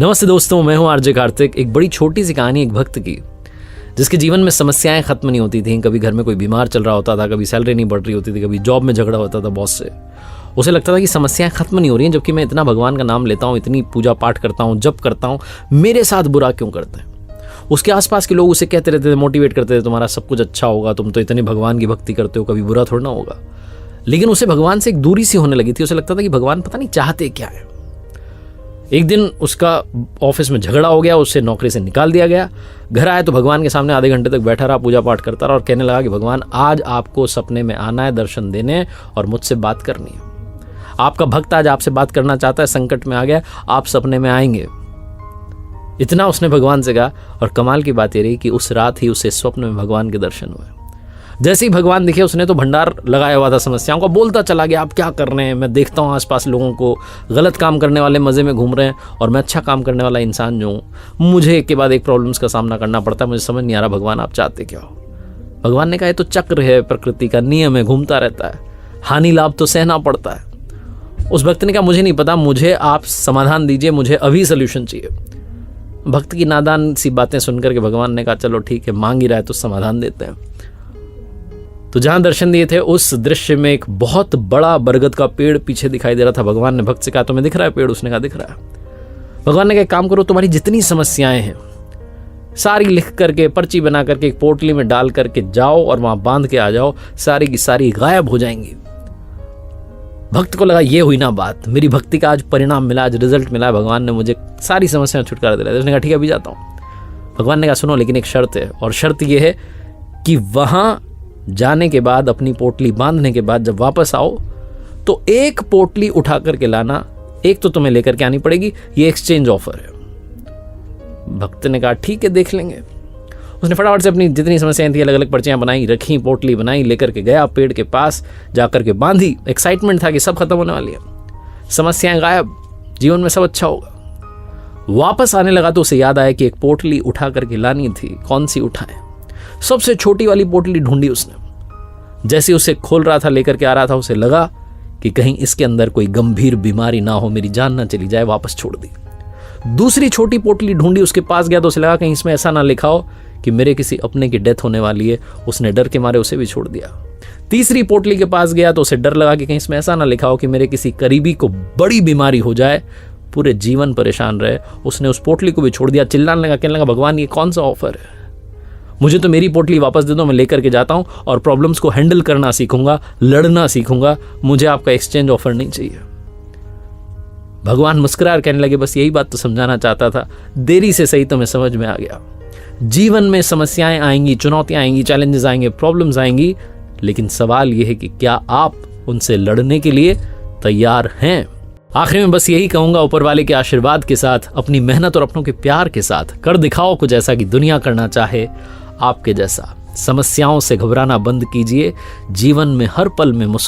नमस्ते दोस्तों, मैं हूं आरजे कार्तिक। एक बड़ी छोटी सी कहानी एक भक्त की, जिसके जीवन में समस्याएं खत्म नहीं होती थी। कभी घर में कोई बीमार चल रहा होता था, कभी सैलरी नहीं बढ़ रही होती थी, कभी जॉब में झगड़ा होता था बॉस से। उसे लगता था कि समस्याएं खत्म नहीं हो रही हैं, जबकि मैं इतना भगवान का नाम लेता हूँ, इतनी पूजा पाठ करता हूँ, जप करता हूँ, मेरे साथ बुरा क्यों करते हैं। उसके आसपास के लोग उसे कहते रहते थे, मोटिवेट करते थे, तुम्हारा सब कुछ अच्छा होगा, तुम तो इतने भगवान की भक्ति करते हो, कभी बुरा थोड़ा ना होगा। लेकिन उसे भगवान से एक दूरी सी होने लगी थी। उसे लगता था कि भगवान पता नहीं चाहते क्या है। एक दिन उसका ऑफिस में झगड़ा हो गया, उससे नौकरी से निकाल दिया गया। घर आया तो भगवान के सामने आधे घंटे तक बैठा रहा, पूजा पाठ करता रहा और कहने लगा कि भगवान, आज आपको सपने में आना है, दर्शन देने और मुझसे बात करनी है। आपका भक्त आज आपसे बात करना चाहता है, संकट में आ गया, आप सपने में आएंगे। इतना उसने भगवान से कहा। और कमाल की बात यह रही कि उस रात ही उसे स्वप्न में भगवान के दर्शन हुए। जैसे ही भगवान दिखे, उसने तो भंडार लगाया हुआ था समस्याओं का, बोलता चला गया, आप क्या कर रहे हैं, मैं देखता हूँ आसपास लोगों को, गलत काम करने वाले मज़े में घूम रहे हैं और मैं अच्छा काम करने वाला इंसान जो हूँ, मुझे एक के बाद एक प्रॉब्लम्स का सामना करना पड़ता है। मुझे समझ नहीं आ रहा भगवान आप चाहते क्या हो। भगवान ने कहा, ये तो चक्र है, प्रकृति का नियम है, घूमता रहता है, हानि लाभ तो सहना पड़ता है। उस भक्त ने कहा, मुझे नहीं पता, मुझे आप समाधान दीजिए, मुझे अभी सोल्यूशन चाहिए। भक्त की नादान सी बातें सुनकर के भगवान ने कहा, चलो ठीक है, मांग ही रहा है तो समाधान देते हैं। तो जहां दर्शन दिए थे, उस दृश्य में एक बहुत बड़ा बरगद का पेड़ पीछे दिखाई दे रहा था। भगवान ने भक्त से कहा, तुम्हें दिख रहा है पेड़? उसने कहा, दिख रहा है। भगवान ने कहा, काम करो, तुम्हारी जितनी समस्याएं हैं सारी लिख करके, पर्ची बना करके एक पोटली में डाल करके जाओ और वहां बांध के आ जाओ, सारी की सारी गायब हो जाएंगी। भक्त को लगा, ये हुई ना बात, मेरी भक्ति का आज परिणाम मिला, आज रिजल्ट मिला, भगवान ने मुझे सारी समस्याएं छुटकारा दिलाया। उसने कहा, ठीक है, अभी जाता हूं। भगवान ने कहा, सुनो, लेकिन एक शर्त है, और शर्त यह है कि वहां जाने के बाद, अपनी पोटली बांधने के बाद जब वापस आओ तो एक पोटली उठा करके लाना, एक तो तुम्हें लेकर के आनी पड़ेगी, ये एक्सचेंज ऑफर है। भक्त ने कहा, ठीक है, देख लेंगे। उसने फटाफट से अपनी जितनी समस्याएं थी अलग अलग पर्चियां बनाई, रखी, पोटली बनाई, लेकर के गया पेड़ के पास, जाकर के बांधी। एक्साइटमेंट था कि सब खत्म होने वाली है, समस्याएं गायब, जीवन में सब अच्छा होगा। वापस आने लगा तो उसे याद आया कि एक पोटली उठा करके लानी थी। कौन सी उठाए? सबसे छोटी वाली पोटली ढूंढी उसने। जैसे उसे खोल रहा था, लेकर के आ रहा था, उसे लगा कि कहीं इसके अंदर कोई गंभीर बीमारी ना हो, मेरी जान ना चली जाए, वापस छोड़ दी। दूसरी छोटी पोटली ढूंढी, उसके पास गया तो उसे लगा कहीं इसमें ऐसा ना लिखा हो कि मेरे किसी अपने की डेथ होने वाली है। उसने डर के मारे उसे भी छोड़ दिया। तीसरी पोटली के पास गया तो उसे डर लगा कि कहीं इसमें ऐसा ना लिखा हो कि मेरे किसी करीबी को बड़ी बीमारी हो जाए, पूरे जीवन परेशान रहे। उसने उस पोटली को भी छोड़ दिया। चिल्लाने लगा, कहने लगा, भगवान, ये कौन सा ऑफर है? मुझे तो मेरी पोटली वापस दे दो, मैं लेकर के जाता हूं और प्रॉब्लम्स को हैंडल करना सीखूंगा, लड़ना सीखूंगा, मुझे आपका एक्सचेंज ऑफर नहीं चाहिए। भगवान मुस्कुराकर कहने लगे, बस यही बात तो समझाना चाहता था, देरी से सही तुम्हें समझ में आ गया। जीवन में समस्याएं आएंगी, चुनौतियां आएंगी, चैलेंजेस आएंगे, प्रॉब्लम्स आएंगी, लेकिन सवाल यह है कि क्या आप उनसे लड़ने के लिए तैयार हैं? आखिर में बस यही कहूंगा, ऊपर वाले के आशीर्वाद के साथ, अपनी मेहनत और अपनों के प्यार के साथ कर दिखाओ कुछ ऐसा कि दुनिया करना चाहे आपके जैसा। समस्याओं से घबराना बंद कीजिए, जीवन में हर पल में मुस्कुराइए।